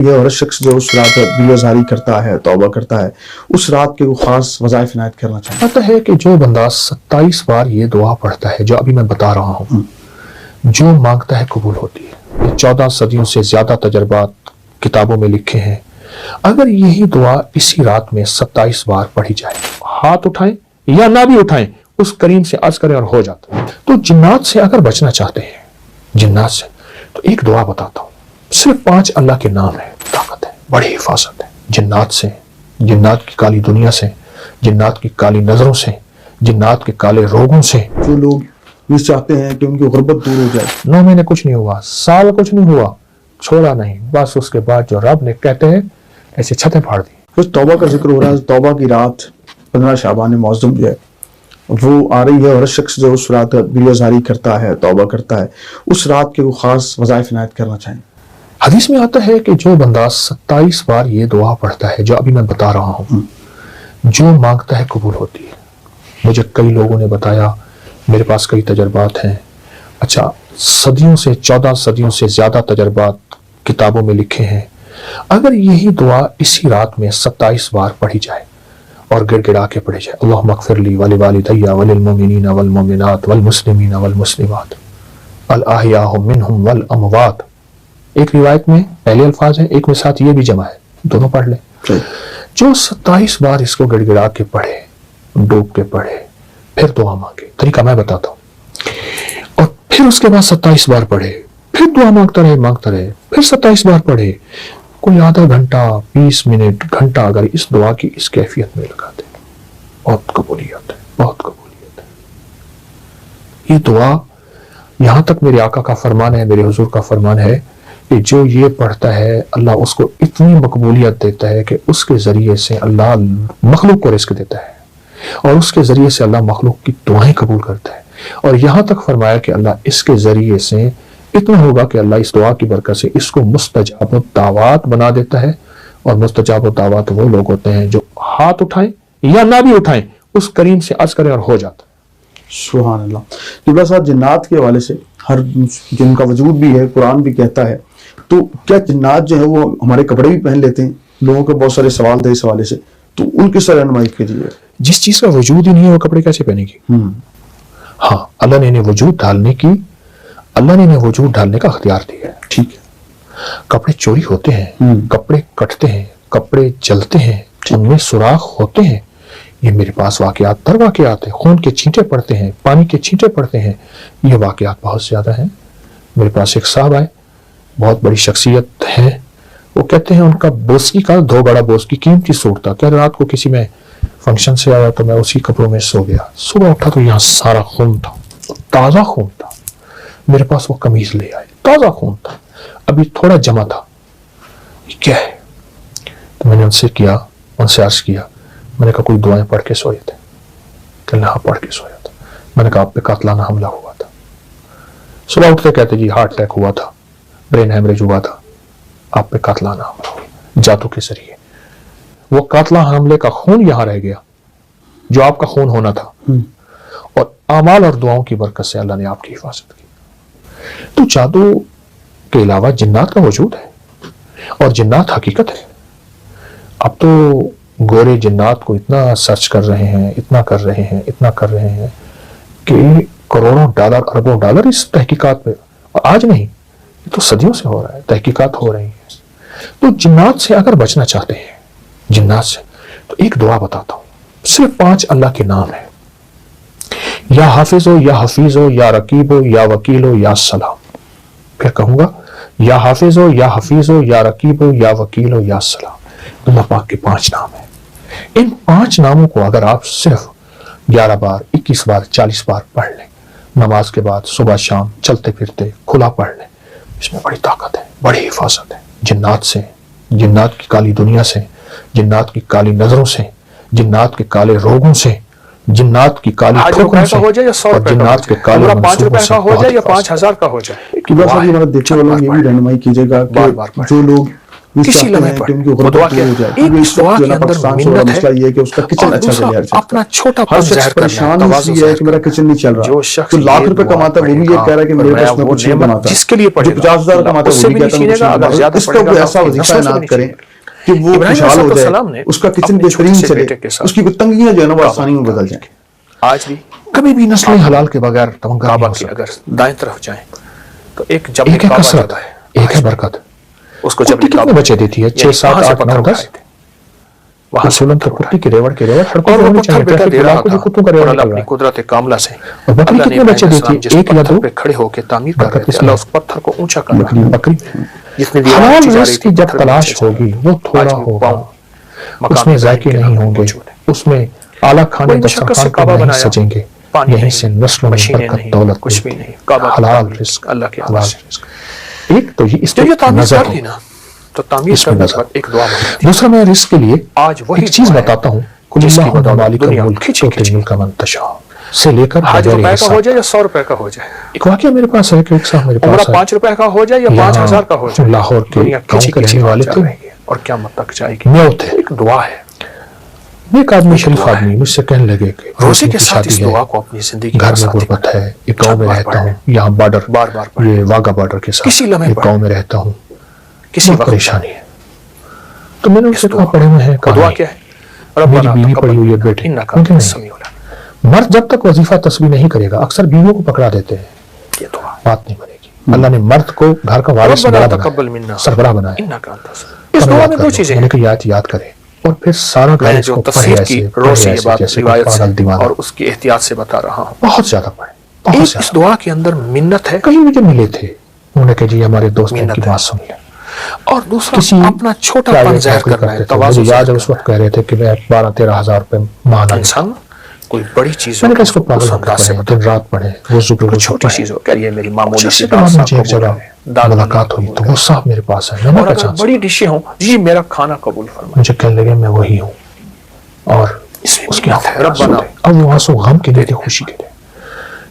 یہ اور شخص جو اس رات بیزاری کرتا ہے، توبہ کرتا ہے، اس رات کے وہ خاص وظائف عنایت کرنا چاہتا پتہ ہے کہ جو بندہ 27 بار یہ دعا پڑھتا ہے جو ابھی میں بتا رہا ہوں، جو مانگتا ہے قبول ہوتی ہے۔ یہ 14 صدیوں سے زیادہ تجربات کتابوں میں لکھے ہیں۔ اگر یہی دعا اسی رات میں 27 بار پڑھی جائے، ہاتھ اٹھائیں یا نہ بھی اٹھائیں، اس کریم سے عرض کریں اور ہو جاتا ہے۔ تو جنات سے اگر بچنا چاہتے ہیں، جنات سے، تو ایک دعا بتاتا ہوں، صرف 5 اللہ کے نام ہے، طاقت ہے، بڑی حفاظت ہے جنات سے، جنات کی کالی دنیا سے، جنات کی کالی نظروں سے، جنات کے کالے روگوں سے۔ جو لوگ یہ چاہتے ہیں کہ ان کی غربت دور ہو جائے، 9 مہینے کچھ نہیں ہوا، سال کچھ نہیں ہوا، چھوڑا نہیں، بس اس کے بعد جو رب نے کہتے ہیں ایسے چھتیں پھاڑ دی۔ کچھ توبہ کا ذکر ہو رہا ہے۔ توبہ کی رات 15 شعبان معظم جو ہے وہ آ رہی ہے، اور شخص جو اس رات بیزاری کرتا ہے، توبہ کرتا ہے، اس رات کے وہ خاص وظائف عنایت کرنا چاہیں۔ حدیث میں آتا ہے کہ جو بندہ 27 بار یہ دعا پڑھتا ہے جو ابھی میں بتا رہا ہوں، جو مانگتا ہے قبول ہوتی ہے۔ مجھے کئی لوگوں نے بتایا، میرے پاس کئی تجربات ہیں۔ اچھا، صدیوں سے 14 صدیوں سے زیادہ تجربات کتابوں میں لکھے ہیں۔ اگر یہی دعا اسی رات میں 27 بار پڑھی جائے اور گڑ گڑا کے پڑھی جائے، اللہم اغفر لی ولوالدی وللمؤمنین والمؤمنات والمسلمین والمسلمات الاحیاء منہم والاموات۔ ایک روایت میں پہلے الفاظ ہیں، ایک میں ساتھ یہ بھی جمع ہے، دونوں پڑھ لیں۔ جو 27 بار اس کو گڑ گڑا کے پڑھے، ڈوب کے پڑھے، پھر دعا مانگے، طریقہ میں بتاتا ہوں، اور پھر اس کے بعد 27 بار پڑھے، پھر دعا مانگتا رہے، پھر 27 بار پڑھے، کوئی آدھا گھنٹہ، 20 منٹ، گھنٹہ اگر اس دعا کی اس کیفیت میں لگا دے، بہت قبولیت ہے، بہت قبولیت ہے۔ یہ دعا، یہاں تک میرے آقا کا فرمان ہے، میرے حضور کا فرمان ہے کہ جو یہ پڑھتا ہے اللہ اس کو اتنی مقبولیت دیتا ہے کہ اس کے ذریعے سے اللہ مخلوق کو رزق دیتا ہے، اور اس کے ذریعے سے اللہ مخلوق کی دعائیں قبول کرتا ہے، اور یہاں تک فرمایا کہ اللہ اس کے ذریعے سے اتنا ہوگا کہ اللہ اس دعا کی برکت سے اس کو مستجاب الدعوات بنا دیتا ہے، اور مستجاب الدعوات وہ لوگ ہوتے ہیں جو ہاتھ اٹھائیں یا نہ بھی اٹھائیں، اس کریم سے عرض کریں اور ہو جاتا ہے۔ سبحان اللہ۔ قبلہ صاحب، جنات کے حوالے سے ہر جن کا وجود بھی ہے، قرآن بھی کہتا ہے، تو کیا جنات جو ہے وہ ہمارے کپڑے بھی پہن لیتے ہیں؟ لوگوں کے بہت سارے سوال تھے اس حوالے سے، تو ان کی رہنمائی کیجیے۔ جس چیز کا وجود ہی نہیں ہے وہ کپڑے کیسے پہنے گی؟ ہاں، اللہ نے انہیں وجود ڈالنے کا اختیار دیا ہے، ٹھیک ہے۔ کپڑے چوری ہوتے ہیں، کپڑے کٹتے ہیں، کپڑے جلتے ہیں، ان میں سوراخ ہوتے ہیں، یہ میرے پاس واقعات در واقعات ہیں، خون کے چھینٹے پڑتے ہیں، پانی کے چھینٹے پڑتے ہیں، یہ واقعات بہت زیادہ ہیں۔ میرے پاس ایک صاحب آئے، بہت بڑی شخصیت ہے، وہ کہتے ہیں ان کا بوسکی کا 2 بڑا بوسکی قیمتی سوٹ تھا، کہ رات کو کسی میں فنکشن سے آیا تو میں اسی کپڑوں میں سو گیا، صبح اٹھا تو یہاں سارا خون تھا، تازہ خون تھا، میرے پاس وہ قمیض لے آئے، تازہ خون تھا، ابھی تھوڑا جمع تھا، یہ کیا ہے؟ تو میں نے ان سے عرض کیا، میں نے کہا کوئی دعائیں پڑھ کے سوئے تھے؟ کہ ہاں پڑھ کے سویا تھا۔ میں نے کہا آپ پہ قاتلانہ حملہ ہوا تھا؟ صبح اٹھتے کہتے جی ہارٹ اٹیک ہوا تھا، برین ہیمریج ہوا تھا، آپ پہ قاتلانہ حملہ ہوا جادو کے ذریعے۔ وہ قاتلانہ حملے کا خون یہاں رہ گیا جو آپ کا خون ہونا تھا، اور اعمال اور دعاؤں کی برکت سے اللہ نے آپ کی حفاظت کی۔ تو جادو کے علاوہ جنات کا وجود ہے، اور جنات حقیقت ہے۔ اب تو گورے جنات کو اتنا سرچ کر رہے ہیں، اتنا کر رہے ہیں کہ کروڑوں ڈالر، اربوں ڈالر اس تحقیقات پہ، آج نہیں، یہ تو صدیوں سے ہو رہا ہے، تحقیقات ہو رہی ہیں۔ تو جنات سے اگر بچنا چاہتے ہیں، جنات سے، تو ایک دعا بتاتا ہوں، صرف 5 اللہ کے نام ہیں، یا حافظ ہو، یا حفیظ ہو، یا رقیب ہو، یا وکیل ہو، یا سلام۔ پھر کہوں گا، یا حافظ ہو، یا حفیظ ہو، یا رقیب ہو، یا وکیل ہو، یا سلام۔ اللہ پاک کے 5 نام ہیں۔ ان 5 ناموں کو اگر آپ صرف 11 بار، 21 بار، 40 بار پڑھ لیں، نماز کے بعد، صبح شام، چلتے پھرتے کھلا پڑھ لیں، اس میں بڑی طاقت ہے، بڑی حفاظت ہے جنات سے، جنات کی کالی دنیا سے، جنات کی کالی نظروں سے، جنات کے کالے روگوں سے، جنات کی کالی ٹھوکروں سے، اور جنات کے کالے منصوبوں سے۔ 5 روپے کا ہو جائے یا 5000 کا ہو جائے۔ قبلہ صاحب، ہمارا دیکھنے والوں نے یہ بھی رہنمائی کیجیے گا کہ جو لوگ وہ کسی چاہتے لمحے ہیں پر کہ ان کی وہ غربت دعا دور کیا ہو ہے؟ جائے، ایک کیونکہ اس دعا جو کے ہے نا اندر پاکستان سے بڑا منت ہے مسئلہ یہ ہے کہ اس کا کچن اور اچھا سے دوسرا نہیں چلتا، اپنا چھوٹا ہر پن شخص ظاہر کرنا ہے، پریشان تواضع اس لیے ہے ظاہر کہ میرا کرنا کچن نہیں چل رہا، جو شخص تو لاکھ یہ روپے دعا کماتا ہے وہ بھی پڑھے یہ گا کہہ رہا ہے کہ اور میرے میں پاس میں وہ کچھ نہیں نعمت بناتا، جس کے لیے جو پڑھے گا 50,000 اللہ کماتا ہے اس وہ سے بھی بھی نہیں کہتا ہے چھینے مجھے گا، نہیں اگر بناتا، زیادہ اس کا پڑھے گا کوئی اللہ ایسا اس کی وظیفہ نسلوں سے بھی عنایت نہیں کرے چھینے گا۔ کہ وہ ابراہیم علیہ خوشحال ہو جائے، السلام نے اس کا کچن اپنے چھوٹے بہترین سے چلے، بیٹے کے ساتھ اس کی تنگیاں جو ہے نا وہ کعبہ آسانی میں بدل جائیں۔ آج بھی کبھی بھی نسل حلال کے بغیر تمنگا نہیں کعبہ ہو کی سکتا۔ اگر دائیں طرف جائیں تو ایک جب ایک ہے کعبہ کثرت، جگہ ہے، ایک ہے برکت۔ اس کو کٹی جب کتنے بچے دیتی ہے؟ 6 7 8 9 10 وہاں سے اصولاً تو پتھر کتی کی ریوڑ سڑکوں اور پہ وہ ہونی پتھر چاہیے، بیٹا ٹریفک دے رہا بلاک پہ تھا جو کتوں کا اور ریوڑ اللہ نکل رہا اپنی ہے۔ قدرت کاملہ سے اور بکری اللہ نے کتنے بچے ابراہیم دیتی السلام ہے؟ جس ایک یا پتھر دو؟ پہ کھڑے ہو کے تعمیر کر برکت رہے تھے کس اللہ میں؟ اس پتھر کو اونچا کر بکری رہا بکری جس نے دیوار حلال اونچی جا رہی رزق تھی کی جب پتھر بھی تلاش نیچے ہوگی وہ آج تھوڑا بھی ہوگا، پاؤں اس مقام میں ابراہیم ذائقے کے نہیں نام ہوں گے، موجود ہے۔ اس میں اعلیٰ کھانے کوئی مشقت سے دسترخوان پہ کعبہ نہیں بنایا، سجیں گے، پانی یہیں نہیں، سے نسلوں میں مشینیں برکت نہیں، دولت کچھ بھی ملتی نہیں، کعبہ کی حلال تعمیر رزق، اللہ کے حلال حوالے سے۔ رزق۔ ایک تو یہ اس جب پہ یہ تعمیر نظر کر ہو، دی نا تو تعمیر اس میں کرنے کے نظر۔ بعد ایک دعا مانگی تھی۔ دوسرا میں رزق کے لیے آج وہی ایک چیز دعا ہے بتاتا ہوں، کل جس کی اللہم بدولت مالک دنیا الملک کھچی تؤتی کھچی الملک من تشاء سے لے کر آج بغیر روپے کا حساب۔ ہو جائے یا 100 روپے کا ہو جائے، ایک واقعہ میرے پاس ہے کہ ایک صاحب میرے عمرہ پاس ہے، 5 روپے کا ہو جائے یا 5,000 کا ہو جائے، لاہور کے دنیا گاؤں کھچی کے کھچی رہنے والے چل تھے، رہی ہے اور قیامت تک جائے گی۔ میاں تھے، ایک دعا ہے، ایک آدمی شریف دعا ہے۔ آدمی مجھ سے کہنے لگے کہ روزے بیٹی کے کی ساتھ اس شادی ہے، دعا کو اپنی زندگی گھر کا میں ساتھی غربت بنائیں۔ ہے، ایک گاؤں میں بار رہتا بار ہوں، یہاں بارڈر بار بار پڑھیں۔ یہ واگا بارڈر کے ساتھ کسی لمحے ایک پڑھیں۔ گاؤں میں رہتا ہوں، کسی بہت وقت پریشانی ہے۔ تو میں نے اس سے اس کہا دعا پڑھے ہوئے ہیں وہ دعا کہاں کیا ہے؟ ہے؟ میری ربنا بیوی تقبل پڑھی ہوئی ہے منا بیٹے، انک کیونکہ انت نہیں، السمیع العلیم۔ مرد جب تک وظیفہ تسبیح نہیں کرے گا اکثر بیویوں کو پکڑا دیتے ہیں، یہ دعا بات نہیں بنے گی۔ اللہ نے مرد کو گھر کا وارث ربنا بڑا تقبل بنایا، منا سربراہ بنایا۔ انک انت السمیع۔ اس دعا میں دو چیزیں میں نے ہیں۔ کہا یاد یاد کرے اور پھر سارا گھر میں اس جو کو پڑھے تفسیر ایسے، کی پڑھے روز سے یہ ایسے بات جیسے روایت کوئی سے پاگل دیوانہ۔ اور اس کی احتیاط سے بتا رہا ہوں۔ بہت زیادہ پڑھے، بہت ایک زیادہ۔ اس دعا کے اندر منت ہے کہیں مجھے ملے تھے، انہوں نے کہا جی ہمارے دوست نے منت کی ہے۔ بات سن لیں، اور دوسرا کسی اپنا چھوٹا پن پرائیویٹ ظاہر نوکری کرنا ہے، کرتے تھے، تواضع مجھے یاد ہے ظاہر اس کرنا وقت کہہ رہے تھے کہ میں 12-13 ہزار روپے ماہانہ ہے۔ لیتا انسان کوئی بڑی چیز میں ہو نے کہا اس کو اس پاگل ہو انداز سے پڑھے، بتا، دن رات پڑھے، وضو پہ کوئی وضو چھوٹی پڑھے۔ چیز ہو کہ یہ میری معمولی اچھا سی کے بعد دال مجھے ایک قبول جگہ کرے، دال ملاقات ہوئی تو وہ صاحب میرے پاس ہے، میں نے اور کہا اگر چاند بڑی ڈشیں ہوں جی میرا کھانا قبول فرمائے، مجھے کہنے لگے میں وہی ہوں، اور اس میں اس کی منت ہے، آنکھوں میں آنسو ربنا تھے۔ اب وہ آنسو غم کے نہیں تھے، خوشی کے تھے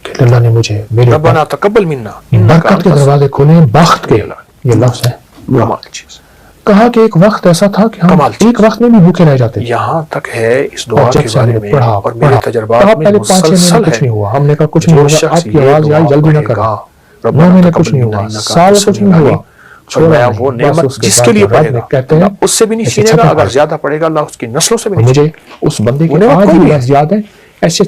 کہ اللہ نے مجھے میرے ربنا تقبل منا انک برکت انت کے دروازے کھولے ہیں، بخت کے، یہ لفظ ہے۔ کمال چیز۔ کہا کہ ایک وقت ایسا تھا کہ ہم کمال چیز۔ ایک وقت میں بھی بھوکے رہ جاتے تھے، یہاں تک ہے اس دعا اور کے جب سے ہم بارے نے میں پڑھا اور میرے تجربات میں پہلے 5-6 مہینے مسلسل کچھ ہے، نہیں ہوا، ہم نے کہا کچھ نہیں جو ہوگا، شخص آپ کی یہ آواز دعا آئی جلدی نہ پڑھے کریں، گا، 9 مہینے کچھ تقبل نہیں منا ہوا، انک سال انت کچھ نہیں السمیع ہوا، العلیم۔ چھوڑا فرمایا نہیں۔ وہ بس نعمت اس کے جس بعد کے لیے رب پڑھے نے گا کہتے ہیں اللہ اس سے بھی نہیں ایسے چھینے گا، چھپے اگر پڑے۔ زیادہ پڑھے گا اللہ اس کی نسلوں سے بھی نہیں مجھے چھینے گا۔ اس بندے وہ کے نعمت آج کوئی بھی بھی لفظ یاد ہے، ایسے